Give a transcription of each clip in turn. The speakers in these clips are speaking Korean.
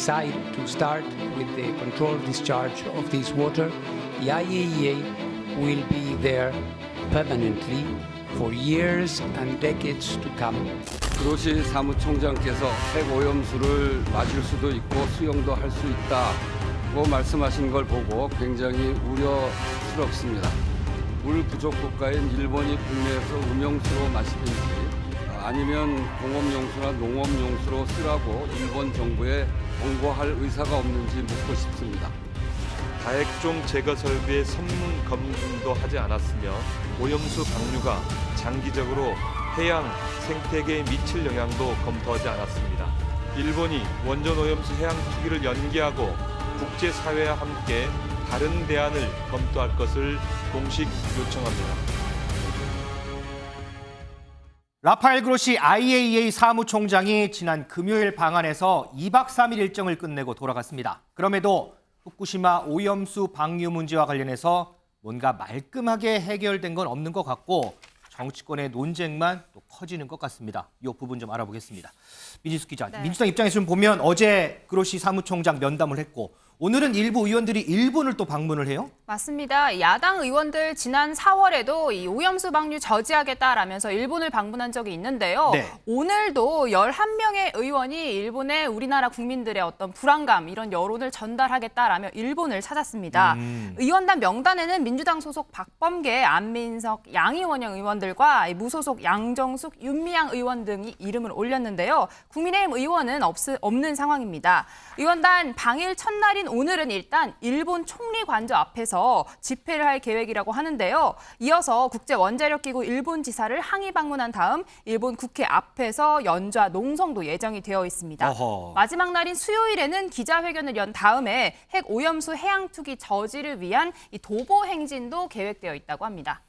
decide to start with the controlled discharge of this water, the IAEA will be there permanently for years and decades to come. 그로시 사무총장께서 핵오염수를 마실 수도 있고 수용도 할 수 있다고 말씀하신 걸 보고 굉장히 우려스럽습니다. 물 부족 국가인 일본이 국내에서 음용수로 마시든지 아니면 공업용수나 농업용수로 쓰라고 일본 정부에 권고할 의사가 없는지 묻고 싶습니다. 다액종 제거 설비의 성능 검증도 하지 않았으며 오염수 방류가 장기적으로 해양 생태계에 미칠 영향도 검토하지 않았습니다. 일본이 원전 오염수 해양 투기를 연기하고 국제사회와 함께 다른 대안을 검토할 것을 공식 요청합니다. 라파엘 그로시 IAEA 사무총장이 지난 금요일 방한에서 2박 3일 일정을 끝내고 돌아갔습니다. 그럼에도 후쿠시마 오염수 방류 문제와 관련해서 뭔가 말끔하게 해결된 건 없는 것 같고 정치권의 논쟁만 또 커지는 것 같습니다. 이 부분 좀 알아보겠습니다. 민지숙 기자, 네. 민주당 입장에서 좀 보면 어제 그로시 사무총장 면담을 했고 오늘은 일부 의원들이 일본을 또 방문을 해요? 맞습니다. 야당 의원들 지난 4월에도 이 오염수 방류 저지하겠다라면서 일본을 방문한 적이 있는데요. 네. 오늘도 11명의 의원이 일본에 우리나라 국민들의 어떤 불안감, 이런 여론을 전달하겠다라며 일본을 찾았습니다. 의원단 명단에는 민주당 소속 박범계, 안민석, 양이원영 의원들과 무소속 양정숙, 윤미향 의원 등이 이름을 올렸는데요. 국민의힘 의원은 없는 상황입니다. 의원단 방일 첫날인 오늘은 일단 일본 총리 관저 앞에서 집회를 할 계획이라고 하는데요. 이어서 국제원자력기구 일본 지사를 항의 방문한 다음 일본 국회 앞에서 연좌 농성도 예정이 되어 있습니다. 어허. 마지막 날인 수요일에는 기자회견을 연 다음에 핵 오염수 해양 투기 저지를 위한 이 도보 행진도 계획되어 있다고 합니다.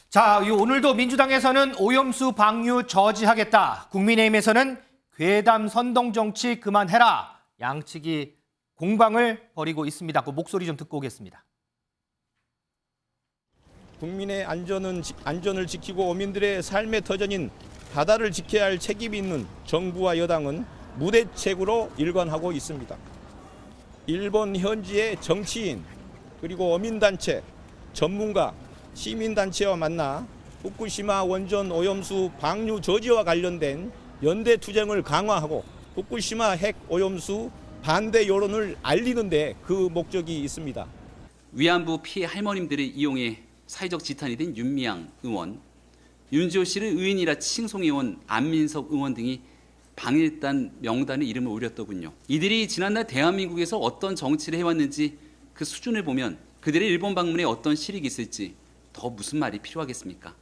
자, 오늘도 민주당에서는 오염수 방류 저지하겠다. 국민의힘에서는 괴담 선동 정치 그만해라. 양측이 공방을 벌이고 있습니다. 그 목소리 좀 듣고 오겠습니다. 국민의 안전을 지키고 어민들의 삶의 터전인 바다를 지켜야 할 책임이 있는 정부와 여당은 무대책으로 일관하고 있습니다. 일본 현지의 정치인 그리고 어민단체, 전문가, 시민단체와 만나 후쿠시마 원전 오염수 방류 저지와 관련된 연대 투쟁을 강화하고 후쿠시마 핵 오염수 반대 여론을 알리는 데 그 목적이 있습니다. 위안부 피해 할머님들을 이용해 사회적 지탄이 된 윤미향 의원, 윤지호 씨를 의인이라 칭송해온 안민석 의원 등이 방일단 명단에 이름을 올렸더군요. 이들이 지난날 대한민국에서 어떤 정치를 해왔는지 그 수준을 보면 그들의 일본 방문에 어떤 실익이 있을지 더 무슨 말이 필요하겠습니까?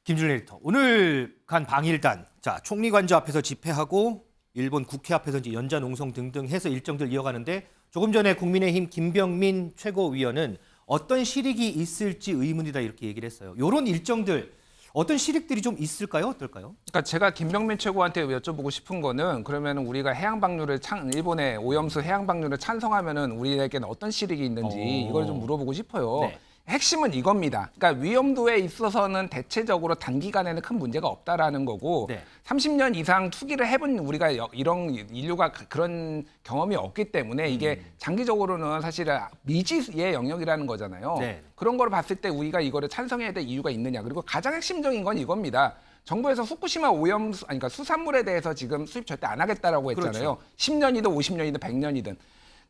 김준일 에디터, 오늘 간 방일단, 자, 총리 관저 앞에서 집회하고 일본 국회 앞에서 이제 연좌 농성 등등 해서 일정들 이어가는데 조금 전에 국민의힘 김병민 최고위원은 어떤 실익이 있을지 의문이다 이렇게 얘기를 했어요. 이런 일정들 어떤 실익들이 좀 있을까요? 어떨까요? 그러니까 제가 김병민 최고한테 여쭤보고 싶은 거는 그러면 우리가 해양 방류를 일본의 오염수 해양 방류를 찬성하면은 우리에게는 어떤 실익이 있는지 이걸 좀 물어보고 싶어요. 네. 핵심은 이겁니다. 그러니까 위험도에 있어서는 대체적으로 단기간에는 큰 문제가 없다라는 거고 네. 30년 이상 투기를 해본 우리가 이런 인류가 그런 경험이 없기 때문에 이게 장기적으로는 사실 미지의 영역이라는 거잖아요. 네. 그런 거를 봤을 때 우리가 이거를 찬성해야 될 이유가 있느냐. 그리고 가장 핵심적인 건 이겁니다. 정부에서 후쿠시마 오염수, 그러니까 수산물에 대해서 지금 수입 절대 안 하겠다라고 했잖아요. 그렇죠. 10년이든 50년이든 100년이든.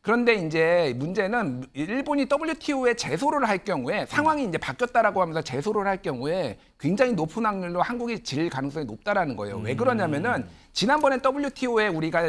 그런데 이제 문제는 일본이 WTO에 제소를 할 경우에 상황이 이제 바뀌었다라고 하면서 제소를 할 경우에 굉장히 높은 확률로 한국이 질 가능성이 높다라는 거예요. 왜 그러냐면은 지난번에 WTO에 우리가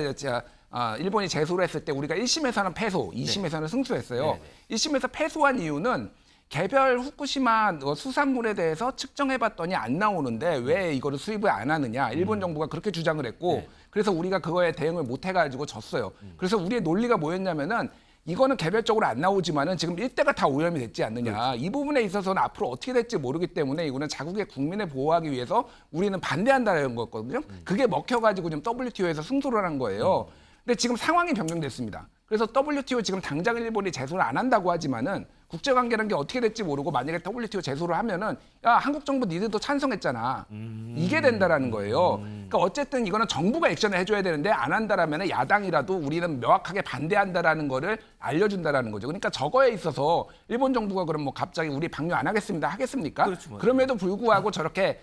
일본이 제소를 했을 때 우리가 1심에서는 패소, 2심에서는 승소했어요. 1심에서 패소한 이유는 개별 후쿠시마 수산물에 대해서 측정해봤더니 안 나오는데 왜 이거를 수입을 안 하느냐. 일본 정부가 그렇게 주장을 했고 그래서 우리가 그거에 대응을 못 해가지고 졌어요. 그래서 우리의 논리가 뭐였냐면은 이거는 개별적으로 안 나오지만은 지금 일대가 다 오염이 됐지 않느냐. 이 부분에 있어서는 앞으로 어떻게 될지 모르기 때문에 이거는 자국의 국민을 보호하기 위해서 우리는 반대한다는 거거든요. 그게 먹혀가지고 지금 WTO에서 승소를 한 거예요. 근데 지금 상황이 변경됐습니다. 그래서 WTO 지금 당장 일본이 제소를 안 한다고 하지만은 국제관계라는 게 어떻게 될지 모르고 만약에 WTO 제소를 하면은 야 한국 정부 니들도 찬성했잖아. 이게 된다라는 거예요. 그러니까 어쨌든 이거는 정부가 액션을 해줘야 되는데 안 한다라면 야당이라도 우리는 명확하게 반대한다라는 거를 알려준다라는 거죠. 그러니까 저거에 있어서 일본 정부가 그럼 뭐 갑자기 우리 방류 안 하겠습니다 하겠습니까? 그렇죠. 그럼에도 불구하고 저렇게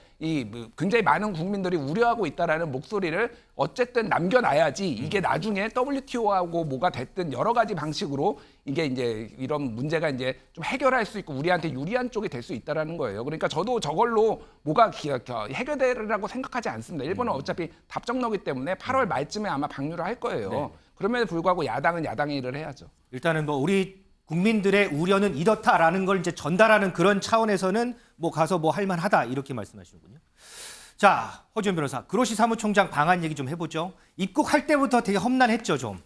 굉장히 많은 국민들이 우려하고 있다라는 목소리를 어쨌든 남겨놔야지 이게 나중에 WTO하고 뭐가 됐든 여러 가지 방식으로 이게 이제 이런 문제가 이제 좀 해결할 수 있고 우리한테 유리한 쪽이 될 수 있다라는 거예요. 그러니까 저도 저걸로 뭐가 해결되리라고 생각하지 않습니다. 일본은 어차피 답정너기 때문에 8월 말쯤에 아마 방류를 할 거예요. 네. 그럼에도 불구하고 야당은 야당의 일을 해야죠. 일단은 뭐 우리 국민들의 우려는 이렇다라는 걸 이제 전달하는 그런 차원에서는 뭐 가서 뭐 할만하다 이렇게 말씀하시는군요. 자, 허지연 변호사, 그로시 사무총장 방한 얘기 좀 해보죠. 입국할 때부터 되게 험난했죠, 좀.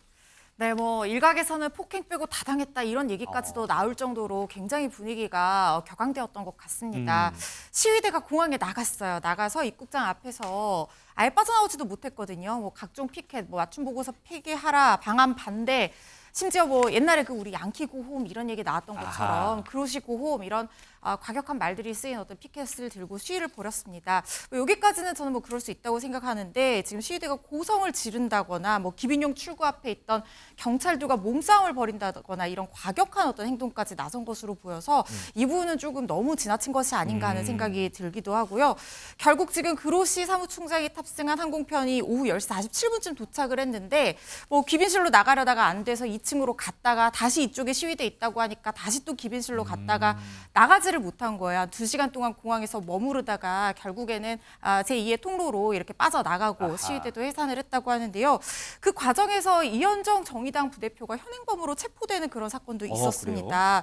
네, 뭐 일각에서는 폭행 빼고 다 당했다 이런 얘기까지도 나올 정도로 굉장히 분위기가 격앙되었던 것 같습니다. 시위대가 공항에 나갔어요. 나가서 입국장 앞에서 아예 빠져나오지도 못했거든요. 뭐 각종 피켓, 뭐 맞춤 보고서 폐기하라, 방한 반대. 심지어 뭐 옛날에 그 우리 양키 고홈 이런 얘기 나왔던 것처럼 그로시 고홈 이런 과격한 말들이 쓰인 어떤 피켓을 들고 시위를 벌였습니다. 뭐 여기까지는 저는 뭐 그럴 수 있다고 생각하는데 지금 시위대가 고성을 지른다거나 뭐 기빈용 출구 앞에 있던 경찰들과 몸싸움을 벌인다거나 이런 과격한 어떤 행동까지 나선 것으로 보여서 이 부분은 조금 너무 지나친 것이 아닌가 하는 생각이 들기도 하고요. 결국 지금 그로시 사무총장이 탑승한 항공편이 오후 10시 47분쯤 도착을 했는데 뭐 귀빈실로 나가려다가 안 돼서 2층으로 갔다가 다시 이쪽에 시위대 있다고 하니까 다시 또 귀빈실로 갔다가 나가지를 못한 거예요. 2시간 동안 공항에서 머무르다가 결국에는 제2의 통로로 이렇게 빠져나가고 시위대도 해산을 했다고 하는데요. 그 과정에서 이현정 정의당 부대표가 현행범으로 체포되는 그런 사건도 있었습니다.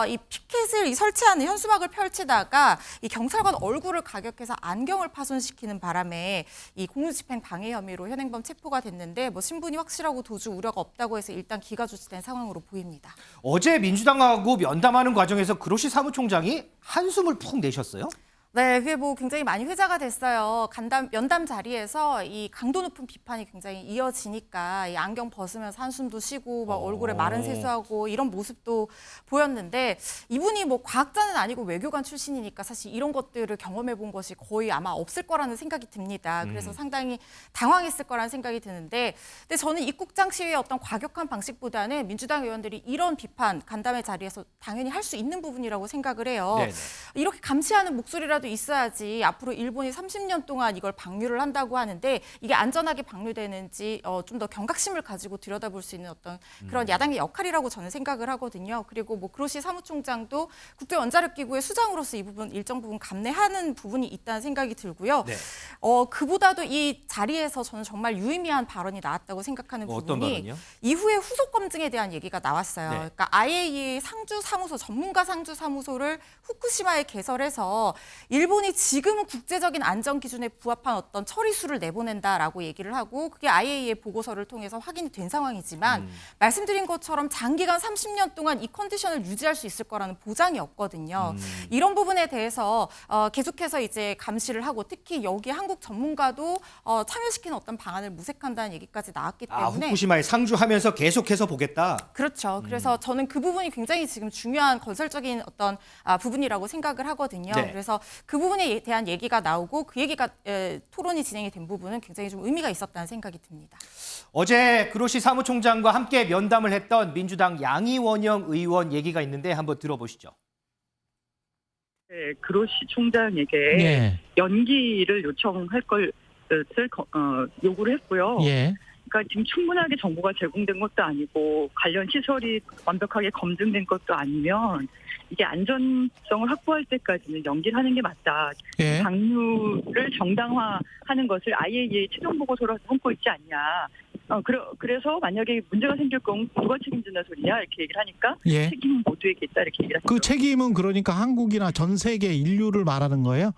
이 피켓을 설치하는 현수막을 펼치다가 이 경찰관 얼굴을 가격해서 안경을 파손시키는 바람에 이 공무집행 방해 혐의로 현행범 체포가 됐는데 뭐 신분이 확실하고 도주 우려가 없다고 해서 일단 기가 조치된 상황으로 보입니다. 어제 민주당하고 면담하는 과정에서 그로시 사무총장이 한숨을 푹 내셨어요? 네, 그게 뭐 굉장히 많이 회자가 됐어요. 면담 자리에서 이 강도 높은 비판이 굉장히 이어지니까 이 안경 벗으면서 한숨도 쉬고 막 얼굴에 마른 세수하고 이런 모습도 보였는데 이분이 뭐 과학자는 아니고 외교관 출신이니까 사실 이런 것들을 경험해 본 것이 거의 아마 없을 거라는 생각이 듭니다. 그래서 상당히 당황했을 거라는 생각이 드는데 근데 저는 입국장 시위의 어떤 과격한 방식보다는 민주당 의원들이 이런 비판 간담회 자리에서 당연히 할 수 있는 부분이라고 생각을 해요. 네네. 이렇게 감시하는 목소리라도 있어야지 앞으로 일본이 30년 동안 이걸 방류를 한다고 하는데 이게 안전하게 방류되는지 좀 더 경각심을 가지고 들여다볼 수 있는 어떤 그런 야당의 역할이라고 저는 생각을 하거든요. 그리고 뭐 그로시 사무총장도 국제원자력기구의 수장으로서 이 부분 일정 부분 감내하는 부분이 있다는 생각이 들고요. 네. 그보다도 이 자리에서 저는 정말 유의미한 발언이 나왔다고 생각하는 어떤 부분이 발언이요? 이후에 후속 검증에 대한 얘기가 나왔어요. 네. 그러니까 IAEA 상주 사무소 전문가 상주 사무소를 후쿠시마에 개설해서 일본이 지금은 국제적인 안전 기준에 부합한 어떤 처리수를 내보낸다라고 얘기를 하고 그게 IAEA 보고서를 통해서 확인이 된 상황이지만 말씀드린 것처럼 장기간 30년 동안 이 컨디션을 유지할 수 있을 거라는 보장이 없거든요. 이런 부분에 대해서 계속해서 이제 감시를 하고 특히 여기 한국 전문가도 참여시키는 어떤 방안을 모색한다는 얘기까지 나왔기 때문에 후쿠시마에 상주하면서 계속해서 보겠다. 그렇죠. 그래서 저는 그 부분이 굉장히 지금 중요한 건설적인 어떤 부분이라고 생각을 하거든요. 네. 그래서 그 부분에 대한 얘기가 나오고 그 얘기가 토론이 진행이 된 부분은 굉장히 좀 의미가 있었다는 생각이 듭니다. 어제 그로시 사무총장과 함께 면담을 했던 민주당 양이원영 의원 얘기가 있는데 한번 들어보시죠. 네, 그로시 총장에게 연기를 요청할 것을 요구를 했고요. 그러니까 지금 충분하게 정보가 제공된 것도 아니고 관련 시설이 완벽하게 검증된 것도 아니면 이게 안전성을 확보할 때까지는 연기를 하는 게 맞다. 방류를 정당화하는 것을 IAEA 최종 보고서로 담고 있지 않냐. 그래서 만약에 문제가 생길 경우 누가 책임진다 소리냐 이렇게 얘기를 하니까 책임은 모두에게 있다 이렇게 얘기를 하죠. 그 책임은 그러니까 한국이나 전 세계 인류를 말하는 거예요?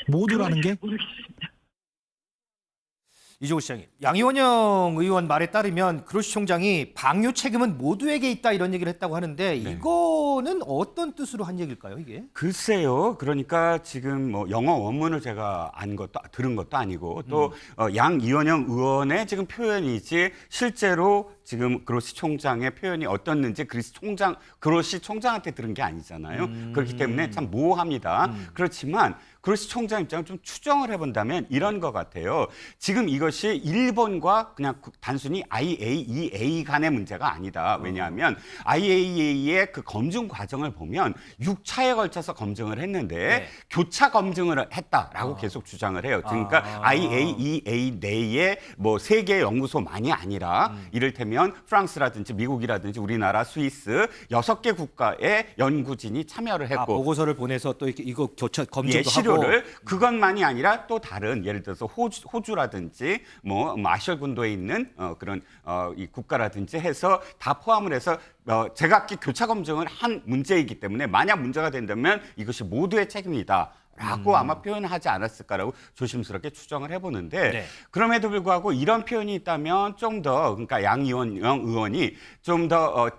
모두라는 게? 모르겠습니다. 이종우 시장님, 양이원영 의원 말에 따르면 그로시 총장이 방류 책임은 모두에게 있다 이런 얘기를 했다고 하는데 이거는 어떤 뜻으로 한 얘기일까요, 이게? 글쎄요. 그러니까 지금 뭐 영어 원문을 제가 들은 것도 아니고 또 양이원영 의원의 지금 표현이지 실제로 지금 그로시 총장의 표현이 어떻는지 그로시 총장한테 들은 게 아니잖아요. 그렇기 때문에 참 모호합니다. 그렇지만 그로시 총장 입장을 좀 추정을 해본다면 이런 것 같아요. 지금 이것이 일본과 그냥 단순히 IAEA 간의 문제가 아니다. 왜냐하면 IAEA의 그 검증 과정을 보면 6차에 걸쳐서 검증을 했는데 교차 검증을 했다라고 계속 주장을 해요. 그러니까 IAEA 내에 뭐 세계 연구소만이 아니라 이를테면 프랑스라든지 미국이라든지 우리나라, 스위스 6개 국가의 연구진이 참여를 했고 보고서를 보내서 또 이거 교차 검증도 시료를 하고 그것만이 아니라 또 다른 예를 들어서 호주라든지 뭐 마셜군도에 있는 그런 이 국가라든지 해서 다 포함을 해서 제각기 교차 검증을 한 문제이기 때문에 만약 문제가 된다면 이것이 모두의 책임이다. 라고 아마 표현하지 않았을까라고 조심스럽게 추정을 해보는데 그럼에도 불구하고 이런 표현이 있다면 좀 더 그러니까 양 의원이 좀 더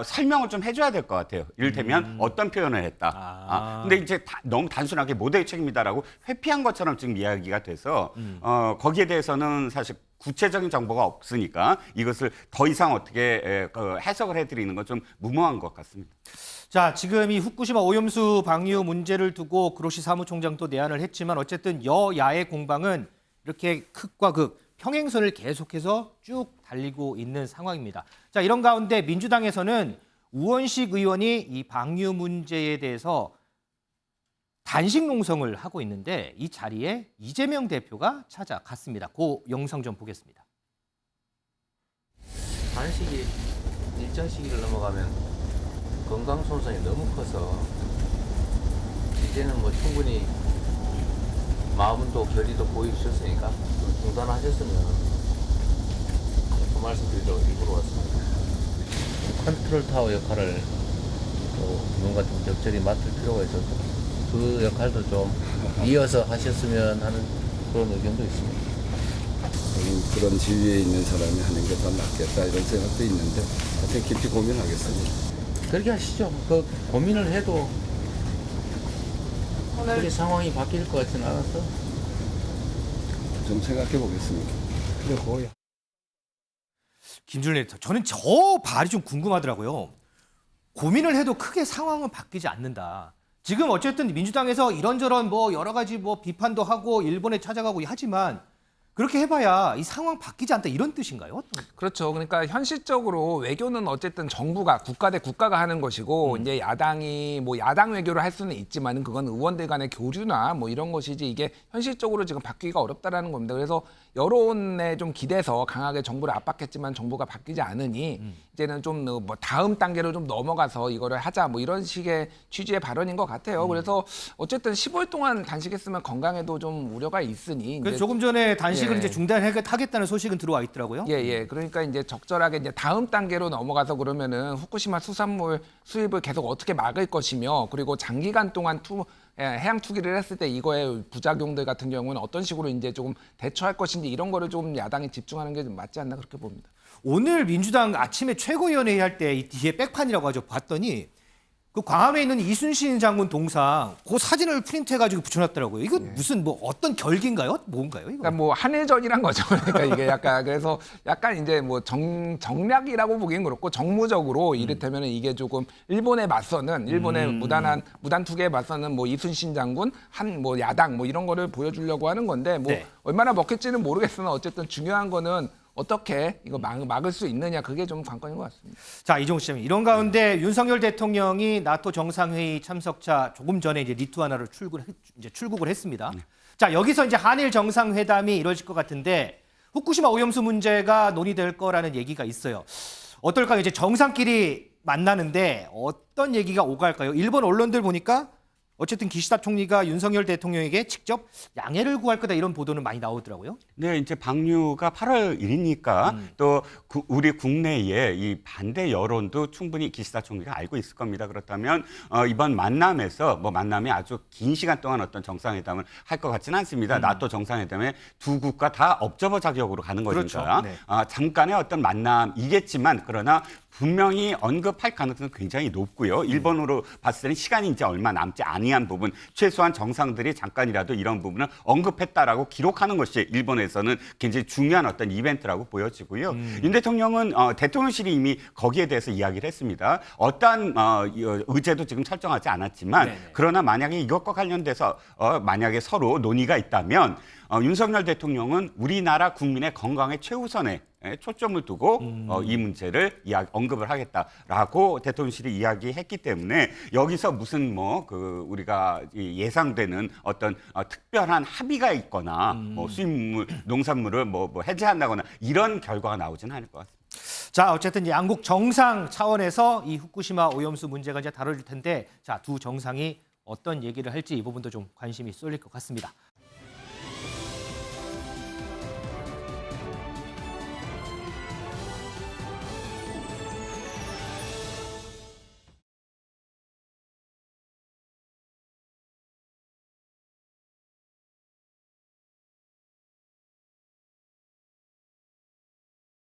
설명을 좀 해줘야 될 것 같아요. 이를테면 어떤 표현을 했다. 근데 이제 너무 단순하게 모두의 책임이다라고 회피한 것처럼 지금 이야기가 돼서 거기에 대해서는 사실 구체적인 정보가 없으니까 이것을 더 이상 어떻게 해석을 해드리는 건 좀 무모한 것 같습니다. 자, 지금 이 후쿠시마 오염수 방류 문제를 두고 그로시 사무총장도 내한을 했지만 어쨌든 여야의 공방은 이렇게 극과 극, 평행선을 계속해서 쭉 달리고 있는 상황입니다. 자, 이런 가운데 민주당에서는 우원식 의원이 이 방류 문제에 대해서 단식 농성을 하고 있는데 이 자리에 이재명 대표가 찾아갔습니다. 그 영상 좀 보겠습니다. 단식이 일정 시기를 넘어가면 건강 손상이 너무 커서 이제는 뭐 충분히 마음도 결의도 보여주셨으니까 좀 중단하셨으면 그 말씀드리려고 일부러 왔습니다. 컨트롤 타워 역할을 또 누군가 좀 적절히 맡을 필요가 있어서 그 역할도 좀 이어서 하셨으면 하는 그런 의견도 있습니다. 그런 지위에 있는 사람이 하는 게 더 낫겠다 이런 생각도 있는데 하여튼 깊이 고민하겠습니다. 그렇게 하시죠. 그 고민을 해도 우리 상황이 바뀔 것 같지는 않아서 좀 생각해 보겠습니다. 그리고 김준일 대표, 저는 저 말이 좀 궁금하더라고요. 고민을 해도 크게 상황은 바뀌지 않는다. 지금 어쨌든 민주당에서 이런저런 뭐 여러 가지 뭐 비판도 하고 일본에 찾아가고 하지만 그렇게 해봐야 이 상황 바뀌지 않다 이런 뜻인가요? 그렇죠. 그러니까 현실적으로 외교는 어쨌든 정부가 국가 대 국가가 하는 것이고 이제 야당이 뭐 야당 외교를 할 수는 있지만은 그건 의원들 간의 교류나 뭐 이런 것이지 이게 현실적으로 지금 바뀌기가 어렵다라는 겁니다. 그래서 여론에 좀 기대서 강하게 정부를 압박했지만 정부가 바뀌지 않으니 이제는 좀 뭐 다음 단계로 좀 넘어가서 이거를 하자 뭐 이런 식의 취지의 발언인 것 같아요. 그래서 어쨌든 15일 동안 단식했으면 건강에도 좀 우려가 있으니 그래서 조금 전에 단식을 이제 중단하겠다는 소식은 들어와 있더라고요. 예. 그러니까 이제 적절하게 이제 다음 단계로 넘어가서 그러면은 후쿠시마 수산물 수입을 계속 어떻게 막을 것이며 그리고 장기간 동안 해양 투기를 했을 때 이거의 부작용들 같은 경우는 어떤 식으로 이제 조금 대처할 것인지 이런 거를 좀 야당이 집중하는 게 좀 맞지 않나 그렇게 봅니다. 오늘 민주당 아침에 최고위원회의 할 때 이 뒤에 백판이라고 하죠. 봤더니 그 광화문에 있는 이순신 장군 동상 그 사진을 프린트해가지고 붙여놨더라고요. 이거 무슨 뭐 어떤 결기인가요? 뭔가요? 이거? 그러니까 뭐 한일전이란 거죠. 그러니까 이게 약간 그래서 약간 이제 뭐 정략이라고 보기엔 그렇고 정무적으로 이를테면은 이게 조금 일본에 맞서는 일본의 무단 투기에 맞서는 뭐 이순신 장군 한 뭐 야당 뭐 이런 거를 보여주려고 하는 건데 뭐 얼마나 먹힐지는 모르겠으나 어쨌든 중요한 거는 어떻게 이거 막을 수 있느냐 그게 좀 관건인 것 같습니다. 자, 이종우 씨, 이런 가운데 윤석열 대통령이 나토 정상회의 참석차 조금 전에 이제 리투아나로 출국을 했습니다. 자, 여기서 이제 한일 정상회담이 이루어질 것 같은데 후쿠시마 오염수 문제가 논의될 거라는 얘기가 있어요. 어떨까요? 이제 정상끼리 만나는데 어떤 얘기가 오갈까요? 일본 언론들 보니까 어쨌든 기시다 총리가 윤석열 대통령에게 직접 양해를 구할 거다 이런 보도는 많이 나오더라고요. 네, 이제 방류가 8월 1일이니까 또 우리 국내에 이 반대 여론도 충분히 기시다 총리가 알고 있을 겁니다. 그렇다면 이번 만남에서 뭐 만남이 아주 긴 시간 동안 어떤 정상회담을 할 것 같지는 않습니다. 나토 정상회담에 두 국가 다 observer 자격으로 가는 거니까 그렇죠. 잠깐의 어떤 만남이겠지만 그러나 분명히 언급할 가능성은 굉장히 높고요. 일본으로 봤을 때는 시간이 이제 얼마 남지 않은 아니한 부분, 최소한 정상들이 잠깐이라도 이런 부분을 언급했다라고 기록하는 것이 일본에서는 굉장히 중요한 어떤 이벤트라고 보여지고요. 윤 대통령은 대통령실이 이미 거기에 대해서 이야기를 했습니다. 어떠한 의제도 지금 설정하지 않았지만 네네. 그러나 만약에 이것과 관련돼서 만약에 서로 논의가 있다면 윤석열 대통령은 우리나라 국민의 건강의 최우선에 초점을 두고 이 문제를 언급을 하겠다라고 대통령실이 이야기했기 때문에 여기서 무슨 우리가 예상되는 어떤 특별한 합의가 있거나 수입물, 농산물을 해제한다거나 이런 결과가 나오지는 않을 것 같습니다. 자, 어쨌든 이제 양국 정상 차원에서 이 후쿠시마 오염수 문제가 이제 다뤄질 텐데, 자, 두 정상이 어떤 얘기를 할지 이 부분도 좀 관심이 쏠릴 것 같습니다.